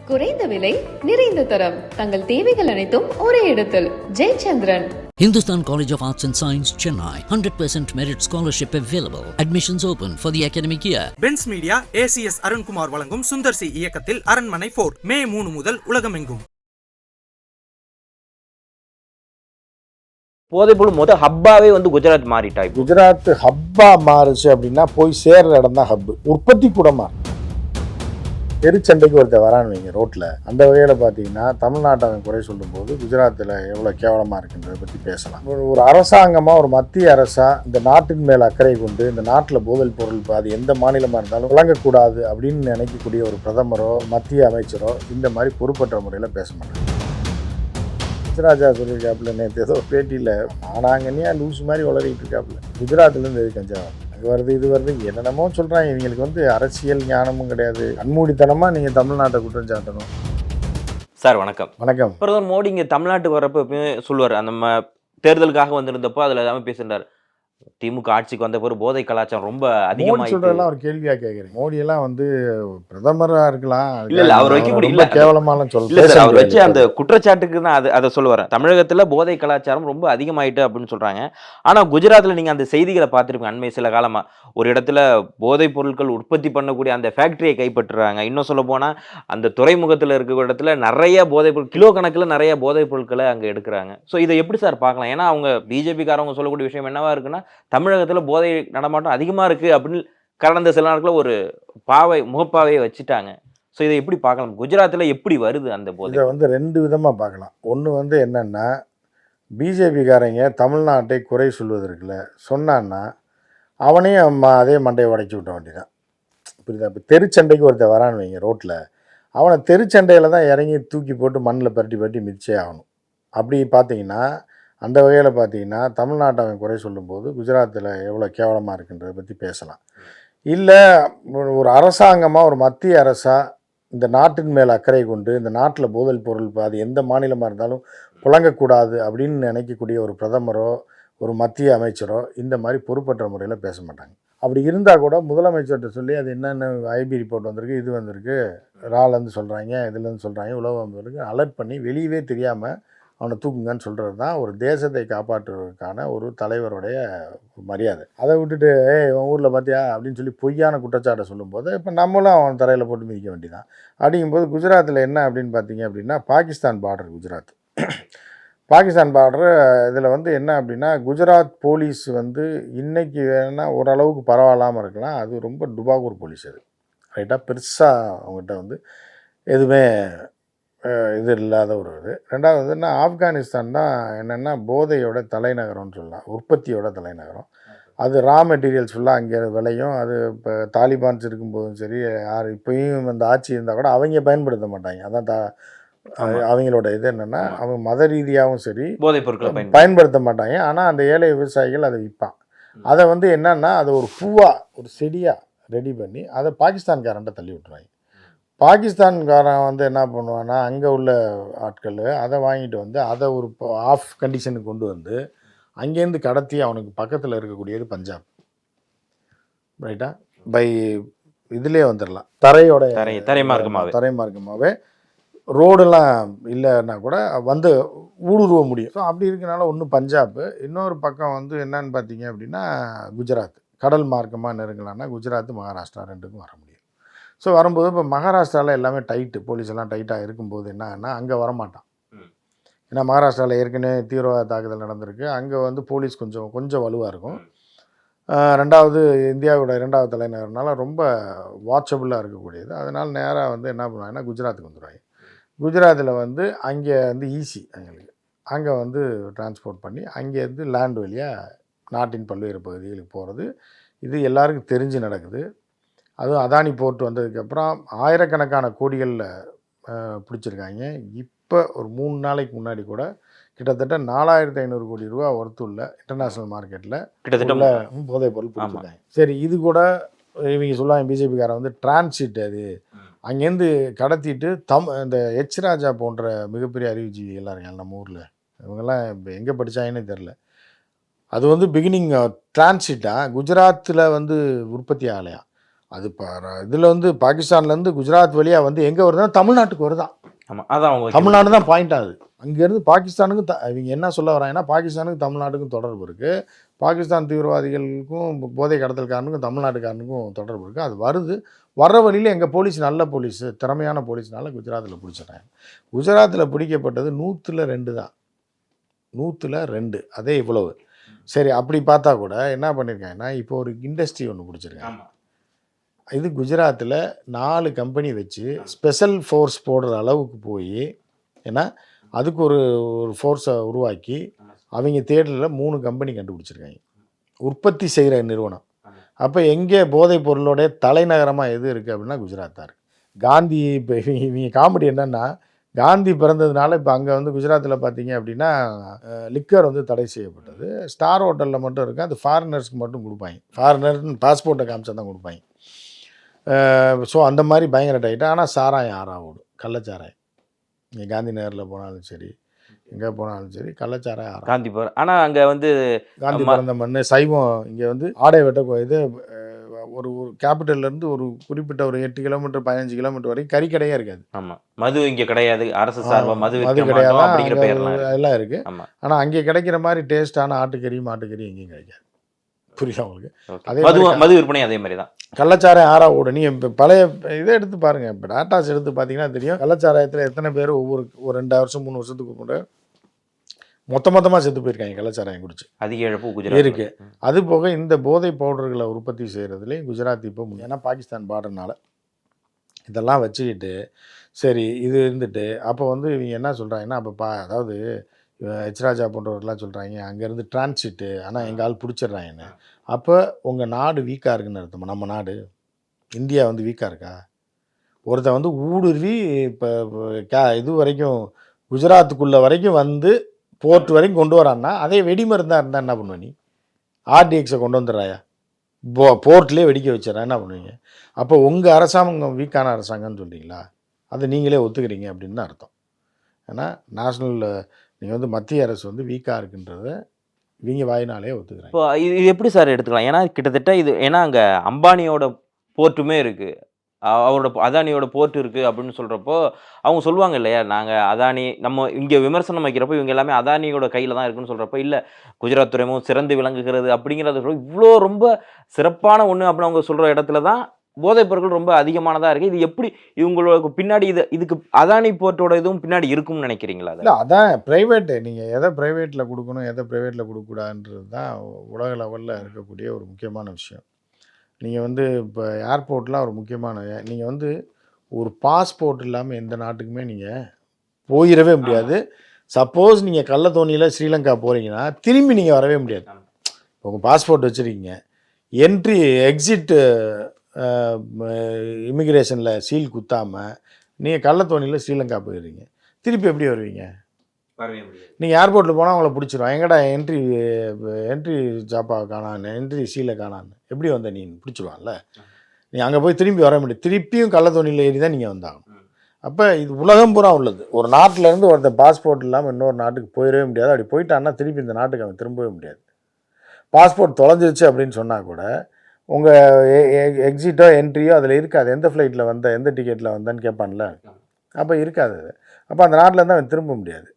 குறைந்த விலை நிறைந்த தரம் தங்கள் தேவைகள் அனைத்தும் ஒரே இடத்தில் Jayachandran. Hindustan College of Arts and Science, Chennai. 100% merit scholarship available. Admissions open for the academic year. Benz media ACS Arunkumar வழங்கும் சுந்தர் சி இயக்கத்தில் அரண்மனை 4 மே 3 முதல் உலகமெங்கும். போதைப்பொருள் மொத்த ஹப்பாவே குஜராத் மாறிட்டா. குஜராத் ஹப்பா மாறுச்சு அப்படின்னா போய் சேர்ற இடம் தான் ஹப்பு, உற்பத்தி கூடமா. தெருச்சண்டைக்கு ஒருத்தர் வரான்னு வைங்க ரோட்டில். அந்த வகையில் பார்த்தீங்கன்னா தமிழ்நாட்டை அவன் குறை சொல்லும்போது குஜராத்தில் எவ்வளோ கேவலமாக இருக்குன்றதை பற்றி பேசலாம். ஒரு அரசாங்கமாக, ஒரு மத்திய அரசாக இந்த நாட்டின் மேல் அக்கறை கொண்டு இந்த நாட்டில் போதைப் பொருள் அது எந்த மாநிலமாக இருந்தாலும் வழங்கக்கூடாது அப்படின்னு நினைக்கக்கூடிய ஒரு பிரதமரோ மத்திய அமைச்சரோ இந்த மாதிரி பொறுப்பற்ற முறையில் பேச மாட்டாங்க. ராஜா சொல்லியிருக்காப்புல நேற்று ஏதோ பேட்டியில் ஆனாங்கன்னியா லூஸ் மாதிரி வளரிட்டு இருக்காப்புல. குஜராத்லேருந்து எது கஞ்சா அது வருது இது வருது என்னென்னமோ சொல்கிறாங்க. இவங்களுக்கு அரசியல் ஞானமும் கிடையாது. கண்மூடித்தனமாக நீங்கள் தமிழ்நாட்டை குற்றம் சாட்டணும். சார் வணக்கம். வணக்கம். பிரதமர் மோடி இங்கே தமிழ்நாட்டுக்கு வரப்போ எப்பயுமே சொல்லுவார், அந்த தேர்தலுக்காக வந்திருந்தப்போ அதில் எல்லாமே பேசுகிறார். திமுக ஆட்சிக்கு வந்த பிறகு போதை கலாச்சாரம் ரொம்ப அதிகமாக சொல்றதெல்லாம் ஒரு கேள்வியாக கேட்குறேன். மோடி எல்லாம் பிரதமராக இருக்கலாம், இல்ல அவர் வைக்கக்கூடிய இல்ல கேவலமான இல்ல சார், அவர் வச்சு அந்த குற்றச்சாட்டுக்கு தான் அதை சொல்லுவார். தமிழகத்தில் போதை கலாச்சாரம் ரொம்ப அதிகமாயிட்டு அப்படின்னு சொல்றாங்க. ஆனா குஜராத்தில் நீங்க அந்த செய்திகளை பார்த்துருப்பீங்க. அண்மை சில காலமா ஒரு இடத்துல போதைப் பொருட்கள் உற்பத்தி பண்ணக்கூடிய அந்த ஃபேக்டரியை கைப்பற்றுறாங்க. இன்னும் சொல்ல போனா அந்த துறைமுகத்தில் இருக்கிற இடத்துல நிறைய போதைப் பொருள், கிலோ கணக்கில் நிறைய போதைப் பொருட்களை அங்கே எடுக்கிறாங்க. ஸோ இதை எப்படி சார் பார்க்கலாம்? ஏன்னா அவங்க பிஜேபிக்காரவங்க சொல்லக்கூடிய விஷயம் என்னவா இருக்குன்னா, தமிழகத்துல போதை நடமாட்டம் அதிகமா இருக்கு அப்படின்னு கடந்த சில நாட்கள ஒரு முகப்பாவையை வச்சுட்டாங்க. ஸோ இதை எப்படி பார்க்கலாம்? குஜராத்தில் எப்படி வருது அந்த போதை? இதை ரெண்டு விதமாக பார்க்கலாம். ஒன்று என்னன்னா, பிஜேபிக்காரங்க தமிழ்நாட்டை குறை சொல்வதற்குல சொன்னான்னா அவனே அதே மண்டையை உடைச்சி விட்ட வேண்டியதான். புரியுதா? இப்போ தெருச்சண்டைக்கு ஒருத்தர் வரான்னு வைங்க ரோட்டில், அவனை தெருச்சண்டையில் தான் இறங்கி தூக்கி போட்டு மண்ணில் பரட்டி மிதிச்சே ஆகணும். அப்படி பார்த்தீங்கன்னா, அந்த வகையில் பார்த்தீங்கன்னா தமிழ்நாட்டை அவன் குறை சொல்லும்போது குஜராத்தில் எவ்வளோ கேவலமாக இருக்குன்றதை பற்றி பேசலாம். இல்லை ஒரு அரசாங்கமாக, ஒரு மத்திய அரசாக இந்த நாட்டின் மேல் அக்கறை கொண்டு இந்த நாட்டில் போதைப் பொருள் அது எந்த மாநிலமாக இருந்தாலும் புழங்கக்கூடாது அப்படின்னு நினைக்கக்கூடிய ஒரு பிரதமரோ ஒரு மத்திய அமைச்சரோ இந்த மாதிரி பொறுப்பற்ற முறையில் பேச மாட்டாங்க. அப்படி இருந்தால் கூட முதலமைச்சர்கிட்ட சொல்லி அது என்னென்ன ஐபி ரிப்போர்ட் வந்திருக்கு, இது வந்திருக்கு, ராலேருந்து சொல்கிறாங்க, இதுலேருந்து சொல்கிறாங்க, உலகம் வந்திருக்கு, அலர்ட் பண்ணி வெளியவே தெரியாமல் அவனை தூக்குங்கன்னு சொல்கிறது தான் ஒரு தேசத்தை காப்பாற்றுவதற்கான ஒரு தலைவருடைய மரியாதை. அதை விட்டுட்டு உன் ஊரில் பார்த்தியா அப்படின்னு சொல்லி பொய்யான குற்றச்சாட்டை சொல்லும்போது இப்போ நம்மளும் அவன் தரையில் போட்டு மிதிக்க வேண்டியதான். அப்படிங்கும்போது குஜராத்தில் என்ன அப்படின்னு பார்த்தீங்க அப்படின்னா, பாகிஸ்தான் பார்டர் குஜராத். பாகிஸ்தான் பார்டரு இதில் என்ன அப்படின்னா, குஜராத் போலீஸ் இன்றைக்கி வேணால் ஓரளவுக்கு பரவாயில்லாமல் இருக்கலாம். அது ரொம்ப டுபாகூர் போலீஸ் அது, ரைட்டாக பெருசாக அவங்ககிட்ட எதுவுமே இது இல்லாத ஒரு இது. ரெண்டாவது ஆப்கானிஸ்தான் தான் என்னென்னா போதையோட தலைநகரம்னு சொல்லலாம், உற்பத்தியோட தலைநகரம். அது ரா மெட்டீரியல்ஸ் ஃபுல்லாக அங்கே விளையும். அது இப்போ தாலிபான்ஸ் இருக்கும்போதும் சரி, யார் இப்போயும் அந்த ஆட்சி இருந்தால் கூட அவங்க பயன்படுத்த மாட்டாங்க. அதான் அவங்களோட இது என்னென்னா, அவங்க மத ரீதியாகவும் சரி போதைப் பொருட்களை பயன்படுத்த மாட்டாங்க. ஆனால் அந்த ஏழை விவசாயிகள் அதை விற்பான். அதை என்னென்னா அதை ஒரு பூவாக ஒரு செடியாக ரெடி பண்ணி அதை பாகிஸ்தான்காரன்ட்ட தள்ளி விட்டுருவாங்க. பாகிஸ்தான்காரன் என்ன பண்ணுவான்னா, அங்கே உள்ள ஆட்கள் அதை வாங்கிட்டு அதை ஒரு ஆஃப் கண்டிஷனுக்கு கொண்டு அங்கேருந்து கடத்தி அவனுக்கு பக்கத்தில் இருக்கக்கூடியது பஞ்சாப், ரைட்டா? பை இதுலேயே வந்துடலாம், தரைமார்க்கமாகவே ரோடெல்லாம் இல்லைன்னா கூட ஊடுருவ முடியும். ஸோ அப்படி இருக்கனால ஒன்று பஞ்சாப்பு, இன்னொரு பக்கம் என்னன்னு பார்த்தீங்க அப்படின்னா குஜராத். கடல் மார்க்கமாக நெருங்கலான்னா குஜராத் மகாராஷ்டிரா ரெண்டுக்கும் வர முடியும். ஸோ வரும்போது இப்போ மகாராஷ்டிராவில் எல்லாமே டைட்டு, போலீஸ் எல்லாம் டைட்டாக இருக்கும்போது என்னன்னா அங்கே வரமாட்டான். ஏன்னா மகாராஷ்டிராவில் ஏற்கனவே தீவிரவாத தாக்குதல் நடந்திருக்கு. அங்கே போலீஸ் கொஞ்சம் வலுவாக இருக்கும். ரெண்டாவது இந்தியாவோட 2வது தலைநகர்னால ரொம்ப வாட்சபுளாக இருக்கக்கூடியது. அதனால் நேராக என்ன பண்ணுவாங்கன்னா குஜராத்துக்கு வந்துடுவாங்க. குஜராத்தில் அங்கே ஈஸி அவங்களுக்கு. அங்கே டிரான்ஸ்போர்ட் பண்ணி அங்கேருந்து லேண்ட் வழியாக நாட்டின் பல்வேறு பகுதிகளுக்கு போகிறது. இது எல்லாருக்கும் தெரிஞ்சு நடக்குது. அதுவும் அதானி போர்ட் வந்ததுக்கப்புறம் ஆயிரக்கணக்கான கோடிகளில் பிடிச்சிருக்காங்க. இப்போ ஒரு 3 நாளைக்கு முன்னாடி கூட கிட்டத்தட்ட 4500 கோடி ரூபா ஒர்த்துள்ள இன்டர்நேஷ்னல் மார்க்கெட்டில் கிட்டத்தட்ட போதைப் பொருள் பிடிச்சிருக்காங்க. சரி, இது கூட இவங்க சொல்லுவாங்க பிஜேபிக்காரன் டிரான்சிட், அது அங்கேருந்து கடத்திட்டு இந்த எச் ராஜா போன்ற மிகப்பெரிய அறிவுஜீவிகள்லாம் இருக்காங்க நம்ம ஊரில். இவங்கெல்லாம் இப்போ எங்கே படித்தாங்கன்னே தெரில. அது பிகினிங் டிரான்சிட்டாக குஜராத்தில் உற்பத்தி ஆகலையா, அது இதில் வந்து பாகிஸ்தான்லேருந்து குஜராத் வழியாக வந்து எங்கே வருதுன்னா தமிழ்நாட்டுக்கு வருதான். ஆமாம், அதான் அவங்க தமிழ்நாடு தான் பாயிண்ட் ஆகுது. அங்கேருந்து பாகிஸ்தானுக்கும் இவங்க என்ன சொல்ல வராங்கன்னா, பாகிஸ்தானுக்கும் தமிழ்நாட்டுக்கும் தொடர்பு இருக்குது, பாகிஸ்தான் தீவிரவாதிகளுக்கும் போதை கடத்தல்காரனுக்கும் தமிழ்நாட்டுக்காரனுக்கும் தொடர்பு இருக்குது. அது வருது. வர்ற வழியில் எங்கள் போலீஸ் நல்ல போலீஸ், திறமையான போலீஸ்னால குஜராத்தில் பிடிச்சிட்டாங்க. குஜராத்தில் பிடிக்கப்பட்டது 100ல் 2 தான். 100ல் 2, அதே இவ்வளவு. சரி, அப்படி பார்த்தா கூட என்ன பண்ணியிருக்காங்கன்னா, இப்போ ஒரு இண்டஸ்ட்ரி ஒன்று பிடிச்சிருக்காங்க. இது குஜராத்தில் 4 கம்பெனி வச்சு ஸ்பெஷல் ஃபோர்ஸ் போடுற அளவுக்கு போய், ஏன்னா அதுக்கு ஒரு ஃபோர்ஸை உருவாக்கி அவங்க தேடலில் 3 கம்பெனி கண்டுபிடிச்சிருக்காங்க, உற்பத்தி செய்கிற நிறுவனம். அப்போ எங்கே போதைப் பொருளோடைய தலைநகரமாக எது இருக்குது அப்படின்னா குஜராத் தான் இருக்குது. காந்தி இப்போ இவங்க காமெடி என்னென்னா, காந்தி பிறந்ததுனால இப்போ அங்கே வந்து குஜராத்தில் பார்த்தீங்க அப்படின்னா லிக்கர் வந்து தடை செய்யப்பட்டது. ஸ்டார் ஹோட்டலில் மட்டும் இருக்குது, அது ஃபாரினர்ஸ்க்கு மட்டும் கொடுப்பாங்க. ஃபாரினர்னு பாஸ்போர்ட்டை காமிச்சா தான் கொடுப்பாங்க. ஸோ அந்த மாதிரி பயங்கர டைட்டு. ஆனால் சாராயம் ஓடும், கள்ளச்சாராயம். இங்கே காந்தி நகரில் போனாலும் சரி, எங்கே போனாலும் சரி, கள்ளச்சாராயம் காந்தி ஆனால் அங்கே வந்து காந்தி பிறந்த மண் சைவம். இங்கே வந்து ஆடை வெட்ட இது ஒரு கேபிட்டல்லேருந்து ஒரு குறிப்பிட்ட ஒரு 8 கிலோமீட்டர் 15 கிலோமீட்டர் வரைக்கும் கறிக்கடையே இருக்காது. ஆமாம், மது இங்கே கிடையாது, அரசு சார்பாக மது கிடையாது அப்படிங்கிற பேர்லாம் எல்லாம் இருக்குது. ஆனால் அங்கே கிடைக்கிற மாதிரி டேஸ்டான ஆட்டுக்கறி மாட்டுக்கறி எங்கேயும் கிடைக்காது. புரியுது உங்களுக்கு? அதே மது விற்பனை அதே மாதிரி தான். கள்ளச்சாராயம் ஓடும். நீங்கள் இப்போ பழைய இதை எடுத்து பாருங்கள், இப்போ டாட்டாஸ் எடுத்து பார்த்தீங்கன்னா தெரியும், கள்ளச்சாராயத்தில் எத்தனை பேர் ஒரு 2 வருஷம் 3 வருஷத்துக்கு கூட மொத்தமாக செத்து போயிருக்காங்க கள்ளச்சாராயம் குடிச்சு. அதிக இழப்பு குஜராத் இருக்குது. அது போக இந்த போதை பவுடர்களை உற்பத்தி செய்கிறதுலேயும் குஜராத் இப்போ, ஏன்னா பாகிஸ்தான் பார்டர்னால இதெல்லாம் வச்சுக்கிட்டு சரி இது இருந்துட்டு, அப்போ வந்து இவங்க என்ன சொல்கிறாங்கன்னா, அப்போ அதாவது ஹெச்ராஜா போன்றவர்கள்லாம் சொல்கிறாங்க அங்கேருந்து டிரான்சிட்டு, ஆனால் எங்கள் ஆள் பிடிச்சிட்றாங்கன்னு. அப்போ உங்கள் நாடு வீக்காக இருக்குன்னு அர்த்தமா? நம்ம நாடு இந்தியா வந்து வீக்காக இருக்கா? ஒருத்தன் வந்து ஊடுருவி இப்போ இது வரைக்கும் குஜராத்துக்குள்ளே வரைக்கும் வந்து போர்ட் வரைக்கும் கொண்டு வரான்னா, அதே வெடிமருந்தாக இருந்தால் என்ன பண்ணுவ நீ? ஆர்டிஎக்ஸை கொண்டு வந்துடுறாயா? போர்ட்லேயே வெடிக்க வச்சிடறா, என்ன பண்ணுவீங்க? அப்போ உங்கள் அரசாங்கம் வீக்கான அரசாங்கம்னு சொல்கிறீங்களா? அதை நீங்களே ஒத்துக்கிறீங்க அப்படின்னு தான் அர்த்தம். ஏன்னா நேஷ்னல் நீங்கள் வந்து மத்திய அரசு வந்து வீக்காக இருக்குன்றத இவங்க வாயினாலே ஒத்துக்கிறாங்க. இப்போ இது எப்படி சார் எடுத்துக்கலாம்? ஏன்னா கிட்டத்தட்ட இது, ஏன்னா அங்கே அம்பானியோட போர்ட்டுமே இருக்குது, அவரோட அதானியோட போர்ட் இருக்குது அப்படின்னு சொல்கிறப்போ அவங்க சொல்லுவாங்க இல்லையா, நாங்கள் அதானி நம்ம இங்கே விமர்சனம் வைக்கிறப்போ இவங்க எல்லாமே அதானியோட கையில் தான் இருக்குன்னு சொல்கிறப்போ, இல்லை குஜராத் துறைமுகம் சிறந்து விளங்குகிறது அப்படிங்கிறத இவ்வளோ ரொம்ப சிறப்பான ஒன்று அப்படின்னு அவங்க சொல்கிற இடத்துல தான் போதைப் பொருட்கள் ரொம்ப அதிகமானதாக இருக்குது. இது எப்படி இவங்களுக்கு பின்னாடி இதுக்கு அதானி போர்ட்டோட இதுவும் பின்னாடி இருக்கும்னு நினைக்கிறீங்களா? இல்லை, அதான் ப்ரைவேட்டு. நீங்கள் எதை ப்ரைவேட்டில் கொடுக்கணும், எதை ப்ரைவேட்டில் கொடுக்கக்கூடாதுன்றது தான் உலக லெவலில் இருக்கக்கூடிய ஒரு முக்கியமான விஷயம். நீங்கள் வந்து இப்போ ஏர்போர்ட்லாம் ஒரு முக்கியமான, நீங்கள் வந்து ஒரு பாஸ்போர்ட் இல்லாமல் எந்த நாட்டுக்குமே நீங்கள் போயிடவே முடியாது. சப்போஸ் நீங்கள் கள்ளத்தோணியில் ஸ்ரீலங்கா போகிறீங்கன்னா திரும்பி நீங்கள் வரவே முடியாது. உங்கள் பாஸ்போர்ட் வச்சுருக்கீங்க, என்ட்ரி எக்ஸிட்டு இமிக்ரேஷனில் சீல் குத்தாமல் நீங்கள் கள்ளத்தோணியில் ஸ்ரீலங்கா போயிடுறீங்க, திருப்பி எப்படி வருவீங்க? நீங்கள் ஏர்போர்ட்டில் போனால் அவங்கள பிடிச்சிரும், எங்கடா என்ட்ரி ஜாப்பா காணான்னு, என்ட்ரி சீலை காணான்னு, எப்படி வந்த நீ பிடிச்சிருவான்ல. நீங்கள் அங்கே போய் திரும்பி வர முடியும், திருப்பியும் கள்ளத்தோணியில் ஏறி தான் நீங்கள் வந்தாகணும். அப்போ இது உலகம் பூரா உள்ளது. ஒரு நாட்டிலேருந்து ஒருத்தர் பாஸ்போர்ட் இல்லாமல் இன்னொரு நாட்டுக்கு போயிடவே முடியாது. அப்படி போயிட்டான்னா திருப்பி இந்த நாட்டுக்கு அவன் திரும்பவே முடியாது. பாஸ்போர்ட் தொலைஞ்சிருச்சு அப்படின்னு சொன்னால் கூட உங்கள் எக்ஸிட்டோ என்ட்ரியோ அதில் இருக்காது. எந்த ஃப்ளைட்டில் வந்த, எந்த டிக்கெட்டில் வந்தேன்னு கேட்பான்ல, அப்போ இருக்காது. அப்போ அந்த நாட்டிலேருந்து அவன் திரும்ப முடியாது.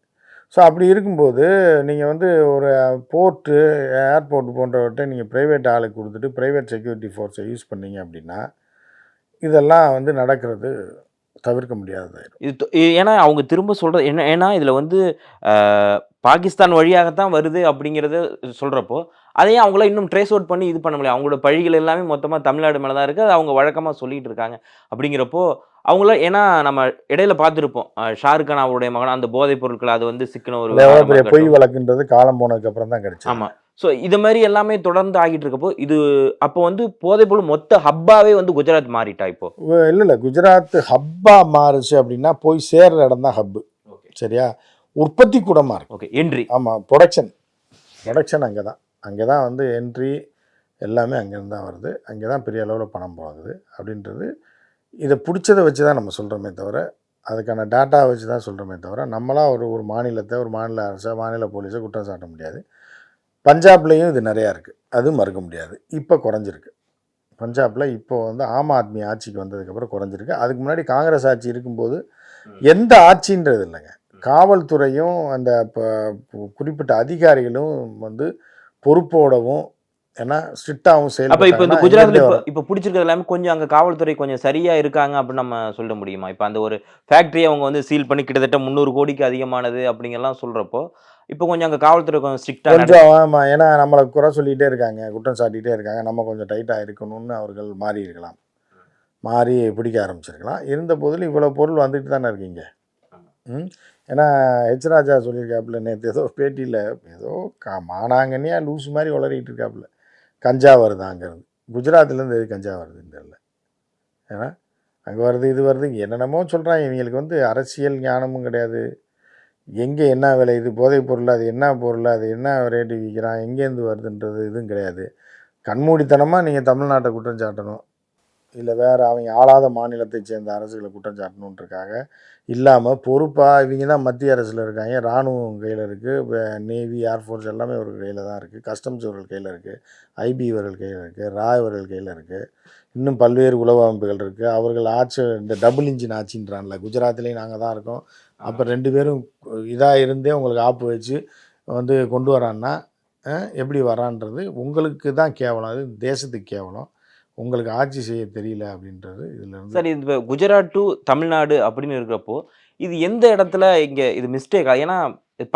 ஸோ அப்படி இருக்கும்போது நீங்கள் வந்து ஒரு போர்ட்டு, ஏர்போர்ட் போன்றவற்றை நீங்கள் ப்ரைவேட் ஆளுக்கு கொடுத்துட்டு ப்ரைவேட் செக்யூரிட்டி ஃபோர்ஸை யூஸ் பண்ணீங்க அப்படின்னா இதெல்லாம் வந்து நடக்கிறது தவிர்க்க முடியாததாயிடும். இது ஏன்னா அவங்க திரும்ப சொல்கிறது என்ன, ஏன்னா இதில் வந்து பாகிஸ்தான் வழியாகத்தான் வருது அப்படிங்கிறத சொல்கிறப்போ அதையும் அவங்கள இன்னும் ட்ரேஸ் அவுட் பண்ணி இது பண்ண முடியாது. அவங்களோட பழிகள் எல்லாமே மொத்தமாக தமிழ்நாடு மேலே தான் இருக்குது, அது அவங்க வழக்கமாக சொல்லிகிட்டு இருக்காங்க. அப்படிங்கிறப்போ அவங்கள, ஏன்னா நம்ம இடையில பார்த்துருப்போம் ஷாருக் கான் அவருடைய மகன் அந்த போதைப் பொருட்கள் அது வந்து சிக்கன ஒரு பொய் வழக்குன்றது காலம் போனதுக்கு அப்புறம் தான் கிடைச்சு. ஆமாம். ஸோ இது மாதிரி எல்லாமே தொடர்ந்து ஆகிட்டு இருக்கப்போ இது அப்போ வந்து போதைப் பொருள் மொத்த ஹப்பாவே வந்து குஜராத் மாறிட்டா இப்போ? இல்லை, குஜராத் ஹப்பாக மாறுச்சு அப்படின்னா போய் சேர்ற இடம் தான் ஹப்பு. சரியா? உற்பத்தி கூடமாக இருக்கு. Okay, entry. ஆமாம், ப்ரொடக்ஷன் அங்கே தான் வந்து என்ட்ரி எல்லாமே அங்கேருந்து தான் வருது. அங்கே தான் பெரிய அளவில் பணம் போகுது அப்படின்றது. இதை பிடிச்சதை வச்சு தான் நம்ம சொல்கிறோமே தவிர, அதுக்கான டேட்டா வச்சு தான் சொல்கிறோமே தவிர, நம்மளாம் ஒரு மாநிலத்தை, ஒரு மாநில அரசை, மாநில போலீஸை குற்றம் சாட்ட முடியாது. பஞ்சாப்லேயும் இது நிறையா இருக்குது, அது மறுக்க முடியாது. இப்போ குறைஞ்சிருக்கு. பஞ்சாபில் இப்போ வந்து ஆம் ஆத்மி ஆட்சிக்கு வந்ததுக்கப்புறம் குறைஞ்சிருக்கு. அதுக்கு முன்னாடி காங்கிரஸ் ஆட்சி இருக்கும்போது எந்த ஆட்சின்றது இல்லைங்க. காவல்துறையும் அந்த குறிப்பிட்ட அதிகாரிகளும் வந்து பொறுப்போடவும் ஏன்னா ஸ்ட்ரிக்டாகவும் அப்ப இப்ப இந்த செயல்பட்டாங்கன்னா குஜராத்ல இங்கேருந்தே வரும். இப்ப பிடிச்சிருக்கிறது எல்லாமே கொஞ்சம் அங்க காவல்துறை கொஞ்சம் சரியா இருக்காங்க அப்படின்னு நம்ம சொல்ல முடியுமா? இப்ப அந்த ஒரு ஃபேக்டரிய அவங்க வந்து சீல் பண்ணி கிட்டத்தட்ட 300 கோடிக்கு அதிகமானது அப்படிங்கலாம் சொல்றப்போ, இப்ப கொஞ்சம் அங்க காவல்துறை கொஞ்சம் ஸ்ட்ரிக்ட்டா கொஞ்சம் ஆமா. ஏன்னா நம்மள குறை சொல்லிட்டே இருக்காங்க, குற்றம் சாட்டிட்டே இருக்காங்க. நம்ம கொஞ்சம் டைட்டா இருக்கணும்னு அவர்கள் மாறி இருக்கலாம். மாறி பிடிக்க ஆரம்பிச்சிருக்கலாம். இருந்த போதிலும் இவ்வளோ பொருள் வந்துட்டு தானே இருக்கீங்க. ம். ஏன்னா ஹெச் ராஜா சொல்லியிருக்காப்புல நேற்று ஏதோ பேட்டியில் ஏதோ மானாங்கன்னியா லூஸ் மாதிரி உளறிட்டு இருக்காப்புல. கஞ்சா வருது அங்கேருந்து. குஜராத்லேருந்து எது கஞ்சா வருதுன்னு தெரியல. ஏன்னா அங்கே வருது இது வருது என்னென்னமோ சொல்கிறாங்க. இவங்களுக்கு வந்து அரசியல் ஞானமும் கிடையாது. எங்கே என்ன விளையுது போதைப் பொருள், அது என்ன பொருள், அது என்ன ரேட்டு விற்கிறான், எங்கேருந்து வருதுன்றது இதுவும் கிடையாது. கண்மூடித்தனமாக நீங்கள் தமிழ்நாட்டை குற்றம் சாட்டணும், இல்லை வேறு அவங்க ஆளாத மாநிலத்தை சேர்ந்த அரசுகளை குற்றம் சாட்டணுன்றக்காக இல்லாமல் பொறுப்பாக இவங்க தான் மத்திய அரசில் இருக்காங்க. இராணுவம் கையில் இருக்குது, நேவி ஏர்ஃபோர்ஸ் எல்லாமே ஒரு கையில் தான் இருக்குது, கஸ்டம்ஸ் இவர்கள் கையில் இருக்குது, ஐபி இவர்கள் கையில் இருக்குது, ரா இவர்கள் கையில் இருக்குது, இன்னும் பல்வேறு உளவு அமைப்புகள் இருக்குது. அவர்கள் ஆட்சி இந்த டபுள் இன்ஜின் ஆட்சின்றான்ல, குஜராத்லேயும் நாங்கள் தான் இருக்கோம். அப்போ 2 பேரும் இதாக இருந்தே உங்களுக்கு ஆப்பு வச்சு வந்து கொண்டு வரான்னா எப்படி வரான்றது உங்களுக்கு தான் கேவலம். அது தேசத்துக்கு கேவலம். உங்களுக்கு ஆட்சி செய்ய தெரியல அப்படின்றது இதில் இருந்து. சரி, இந்த குஜராத் டு தமிழ்நாடு அப்படின்னு இருக்கிறப்போ, இது எந்த இடத்துல இங்க இது மிஸ்டேக்கா? ஏன்னா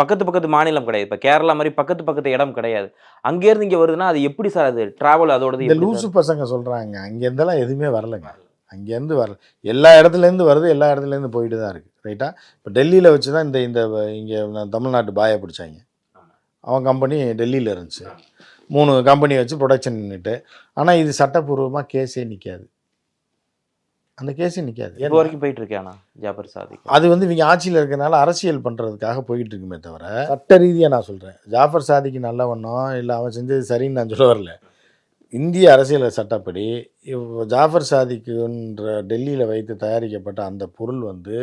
பக்கத்து பக்கத்து மாநிலம் கிடையாது. இப்ப கேரளா மாரி பக்கத்து பக்கத்து இடம் கிடையாது. அங்கேருந்து இங்க வருதுன்னா, அது எப்படி சார் அது டிராவல் அதோடது இந்த எப்படி லூசு சார்? பசங்க சொல்கிறாங்க அங்கேருந்தெல்லாம் எதுவுமே வரலைங்க. அங்கேருந்து வரல. எல்லா இடத்துலேருந்து வருது, எல்லா இடத்துலேருந்து போயிட்டு தான் இருக்குது. ரைட்டா? இப்போ டெல்லியில் வச்சு தான் இந்த இந்த இங்கே தமிழ்நாட்டு பாயை பிடிச்சாங்க. அவன் கம்பெனி டெல்லியில் இருந்துச்சு. 3 கம்பெனி வச்சு ப்ரொடக்ஷன் நின்றுட்டு. ஆனால் இது சட்டப்பூர்வமாக கேஸே நிற்காது. அந்த கேஸே நிற்காது. இப்போ வரைக்கும் போயிட்டு இருக்கே ஆனா ஜாபர் சாதிக். அது வந்து இவங்க ஆட்சியில் இருக்கிறனால அரசியல் பண்ணுறதுக்காக போயிட்டு இருக்குமே தவிர சட்ட ரீதியாக நான் சொல்கிறேன். ஜாஃபர் சாதிக்கு நல்லவனோ இல்லை அவன் செஞ்சது சரின்னு நான் சொல்ல வரல. இந்திய அரசியல் சட்டப்படி ஜாஃபர் சாதிக்குன்ற டெல்லியில் வைத்து தயாரிக்கப்பட்ட அந்த பொருள் வந்து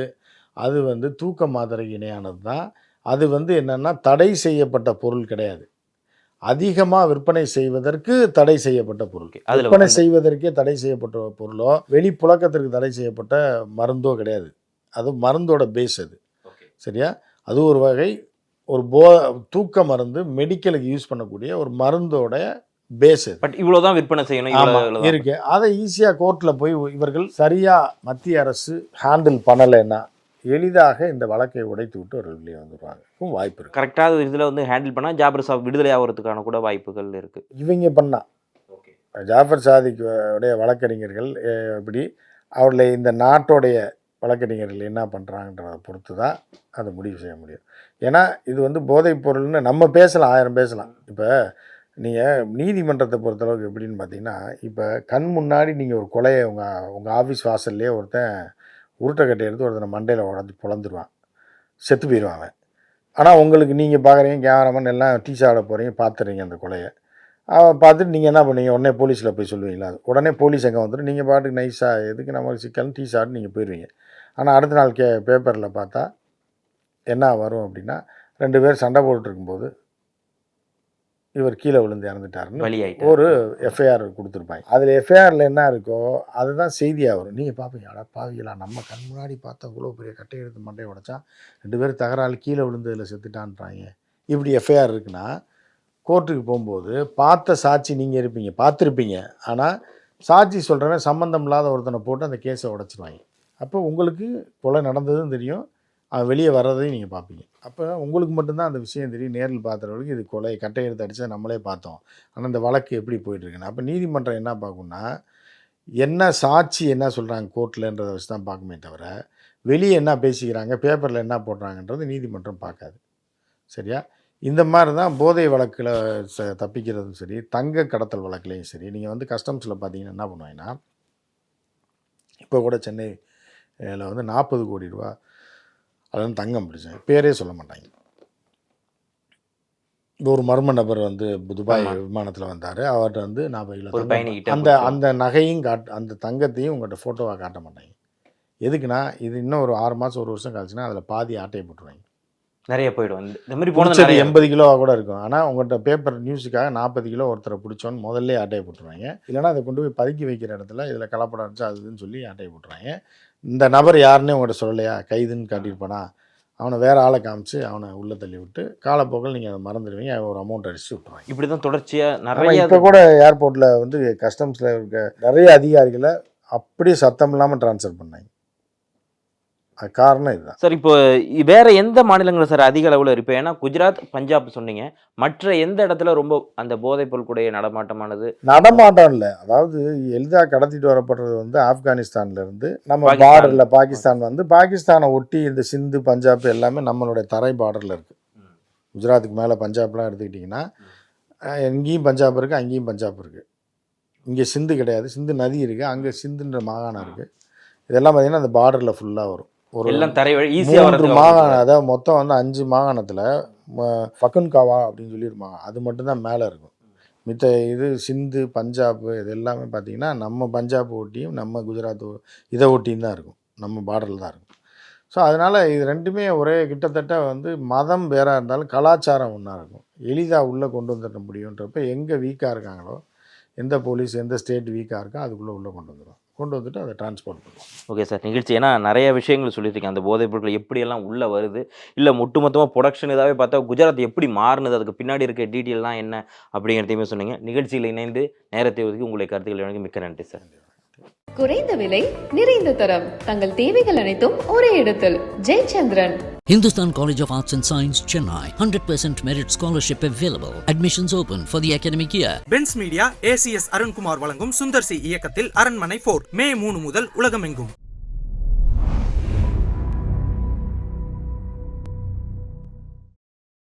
அது வந்து தூக்க மாத்திரைக்கு இணையானது தான். அது வந்து என்னென்னா தடை செய்யப்பட்ட பொருள் கிடையாது. அதிகமாக விற்பனை செய்வதற்கு தடை செய்யப்பட்ட பொருள். விற்பனை செய்வதற்கே தடை செய்யப்பட்ட பொருளோ வெளிப்புழக்கத்திற்கு தடை செய்யப்பட்ட மருந்தோ கிடையாது. அது மருந்தோட பேஸ் அது. சரியா? அது ஒரு வகை ஒரு தூக்க மருந்து, மெடிக்கலுக்கு யூஸ் பண்ணக்கூடிய ஒரு மருந்தோட பேஸ் அது. பட் இவ்வளோதான் விற்பனை செய்யணும் இருக்கு. அதை ஈஸியாக கோர்ட்டில் போய் இவர்கள் சரியாக மத்திய அரசு ஹேண்டில் பண்ணலைன்னா எளிதாக இந்த வழக்கை உடைத்து விட்டு அவர்கள் வெளியே வந்துடுவாங்க வாய்ப்பு இருக்குது. கரெக்டாக இதில் வந்து ஹேண்டில் பண்ணால் ஜாபர் சாதிக் விடுதலை ஆகிறதுக்கான கூட வாய்ப்புகள் இருக்குது. இவங்க பண்ணா ஜாஃபர் சாதிக் உடைய வழக்கறிஞர்கள் எப்படி அவர்களை இந்த நாட்டோடைய வழக்கறிஞர்கள் என்ன பண்ணுறாங்கன்றதை பொறுத்து தான் அதை முடிவு செய்ய முடியும். ஏன்னா இது வந்து போதைப் பொருள்னு நம்ம பேசலாம், 1000 பேசலாம். இப்போ நீங்கள் நீதிமன்றத்தை பொறுத்தளவுக்கு எப்படின்னு பார்த்தீங்கன்னா, இப்போ கண் முன்னாடி நீங்கள் ஒரு கொலையை உங்கள் ஆஃபீஸ் வாசல்லையே ஒருத்தன் உருட்டைக்கட்டை எடுத்து ஒருத்தனை மண்டையில் உடஞ்சி பொழந்துருவான், செத்து போயிடுவாங்க. ஆனால் உங்களுக்கு நீங்கள் பார்க்குறீங்க, கேமராமேன் எல்லாம் டீ சாப்பிட போகிறீங்க, பார்த்துறீங்க அந்த கொலையை. பார்த்துட்டு நீங்கள் என்ன பண்ணுவீங்க? உடனே போலீஸில் போய் சொல்லுவீங்களா? உடனே போலீஸ் எங்கே வந்துடும், நீங்கள் பாட்டுக்கு நைஸாக எதுக்கு நமக்கு சிக்கல்னு டீ சாப்பிட்டு நீங்கள் போயிடுவீங்க. ஆனால் அடுத்த நாள் பேப்பரில் பார்த்தா என்ன வரும் அப்படின்னா, 2 பேர் சண்டை போட்டுருக்கும்போது இவர் கீழே விழுந்து இறந்துட்டாருன்னு ஒரு எஃப்ஐஆர் கொடுத்துருப்பாங்க. அதில் எஃப்ஐஆரில் என்ன இருக்கோ அதுதான் செய்தியாக வரும். நீங்கள் பார்ப்பீங்க, அட பாவிங்களா, நம்ம கண் முன்னாடி பார்த்தா இவ்வளோ பெரிய கட்டை எடுத்து மண்டையை உடைச்சா 2 பேர் தகராறு கீழே விழுந்ததில் செத்துட்டான்றாங்க. இப்படி எஃப்ஐஆர் இருக்குன்னா கோர்ட்டுக்கு போகும்போது பார்த்த சாட்சி நீங்கள் இருப்பீங்க, பார்த்துருப்பீங்க. ஆனால் சாட்சி சொல்கிறவன் சம்மந்தம் இல்லாத ஒருத்தனை போட்டு அந்த கேஸை உடச்சிருவாங்க. அப்போ உங்களுக்கு கொலை நடந்ததும் தெரியும், வெளியே வர்றதையும் நீங்கள் பார்ப்பீங்க. அப்போ உங்களுக்கு மட்டும்தான் அந்த விஷயம் தெரியும். நேரில் பார்க்குறவங்களுக்கு இது கொலை, கட்டை எடுத்து அடித்தா நம்மளே பார்த்தோம், ஆனால் இந்த வழக்கு எப்படி போயிட்டுருக்குன்னு. அப்போ நீதிமன்றம் என்ன பார்க்கும்னா, என்ன சாட்சி என்ன சொல்கிறாங்க கோர்ட்டில்ன்றதை வச்சு தான் பார்க்குமே தவிர வெளியே என்ன பேசிக்கிறாங்க, பேப்பரில் என்ன போடுறாங்கன்றது நீதிமன்றம் பார்க்காது. சரியா? இந்த மாதிரி தான் போதை வழக்கில் தப்பிக்கிறதும் சரி, தங்க கடத்தல் வழக்குலையும் சரி. நீங்கள் வந்து கஸ்டம்ஸில் பார்த்தீங்கன்னா என்ன பண்ணுவாங்கன்னா, இப்போ கூட சென்னையில் வந்து 40 கோடி ரூபா அதெல்லாம் தங்கம் பிடிச்சேன், பேரே சொல்ல மாட்டாங்க. ஒரு மர்ம நபர் வந்து துபாய் விமானத்தில் வந்தார், அவர்கிட்ட வந்து 40 கிலோ அந்த நகையும் அந்த தங்கத்தையும் உங்கள்கிட்ட ஃபோட்டோவாக காட்ட மாட்டாங்க. எதுக்குன்னா இது இன்னும் ஒரு 6 மாதம் 1 வருஷம் கழிச்சுன்னா அதில் பாதி ஆட்டையை போட்டுருவாங்க. நிறைய போயிடும். இந்த மாதிரி போனது பிடிச்சது நிறைய 80 கிலோவாக கூட இருக்கும். ஆனால் உங்கள்கிட்ட பேப்பர் நியூஸுக்காக 40 கிலோ ஒருத்தரை பிடிச்சோன்னு முதல்ல ஆட்டையை போட்டுருவாங்க. இல்லைனா அதை கொண்டு போய் பதுக்கி வைக்கிற இடத்துல இதில் கலப்படம் இருந்துச்சு அதுன்னு சொல்லி ஆட்டையை போட்டுருவாங்க. இந்த நபர் யாருன்னே உங்கள்கிட்ட சொல்லலையா, கைதுன்னு காட்டியிருப்பானா, அவனை வேறு ஆளை காமிச்சு அவனை உள்ளே தள்ளி விட்டு காலப்போக்கில் நீங்கள் அதை மறந்துடுவீங்க. ஒரு அமௌண்ட் அடிச்சு விட்டுருவாங்க. இப்படி தான் தொடர்ச்சியாக ஆனால் நிறைய இப்போ கூட ஏர்போர்ட்டில் வந்து கஸ்டம்ஸில் இருக்க நிறைய அதிகாரிகளை அப்படியே சத்தம் இல்லாமல் ட்ரான்ஸ்ஃபர் பண்ணாங்க. அது காரணம் இதுதான் சார். இப்போ வேற எந்த மாநிலங்கள் சார் அதிக அளவில் இருக்கு? ஏன்னா குஜராத், பஞ்சாப் சொன்னீங்க. மற்ற எந்த இடத்துல ரொம்ப அந்த போதைப் பொருட்களுடைய நடமாட்டமானது? நடமாட்டம் இல்லை, அதாவது எளிதாக கடத்திட்டு வரப்படுறது வந்து ஆப்கானிஸ்தான்ல இருந்து நம்ம பாகிஸ்தான். பார்டரில் பாகிஸ்தான் வந்து பாகிஸ்தானை ஒட்டி இந்த சிந்து பஞ்சாப் எல்லாமே நம்மளுடைய தரை பார்டரில் இருக்குது. குஜராத்துக்கு மேலே பஞ்சாப்லாம் எடுத்துக்கிட்டிங்கன்னா எங்கேயும் பஞ்சாப் இருக்குது, அங்கேயும் பஞ்சாப் இருக்குது. இங்கே சிந்து கிடையாது, சிந்து நதி இருக்குது, அங்கே சிந்துன்ற மாகாணம் இருக்குது. இதெல்லாம் பார்த்திங்கன்னா அந்த பார்டரில் ஃபுல்லாக வரும். ஒரு எல்லாம் தரை வழி ஈஸியாக 3 மாகாணம், அதாவது மொத்தம் வந்து 5 மாகாணத்தில் பக்குன்காவா அப்படின்னு சொல்லியிருப்பாங்க, அது மட்டும்தான் மேலே இருக்கும். மித்த இது சிந்து பஞ்சாப் இது எல்லாமே பார்த்திங்கன்னா நம்ம பஞ்சாப் ஒட்டியும் நம்ம குஜராத் இதை ஒட்டியும் தான் இருக்கும், நம்ம பார்டரில் தான் இருக்கும். ஸோ அதனால் இது ரெண்டுமே ஒரே கிட்டத்தட்ட வந்து மதம் வேறாக இருந்தாலும் கலாச்சாரம் ஒன்றா இருக்கும். எளிதாக உள்ளே கொண்டு வந்துட முடியுன்றப்ப எங்கே வீக்காக இருக்காங்களோ, எந்த போலீஸ் எந்த ஸ்டேட் வீக்காக இருக்கோ அதுக்குள்ளே கொண்டு வந்துடும். கொண்டு வந்துட்டு அதை டிரான்ஸ்போர்ட் பண்ணுவோம். Okay sir. நிகழ்ச்சி ஏன்னா நிறைய விஷயங்கள் சொல்லியிருக்கேன். அந்த போதைப் பொருட்கள் எப்படியெல்லாம் உள்ளே வருது, இல்லை ஒட்டுமொத்தமாக ப்ரொடக்ஷன் இதாகவே பார்த்தா குஜராத் எப்படி மாறுனது, அதுக்கு பின்னாடி இருக்க டீட்டெயில்லாம் என்ன அப்படிங்கிறதையுமே சொன்னீங்க. நிகழ்ச்சியில் இணைந்து நேரத்தை ஒதுக்கி உங்களுடைய கருத்துக்களை வழங்கி மிக்க நன்றி சார். குறைந்த விலை நிறைந்த தரம் தங்கள் தேவைகள் அனைத்தும் ஒரே இடத்தில். Jayachandran. Hindustan College of Arts and Science, Chennai. 100% merit scholarship available. Admissions open for the academic year. Benz media ACS Arunkumar வழங்கும் சுந்தர் சி இயக்கத்தில் அரண்மனை 4 மே 3 முதல் உலகமெங்கும்.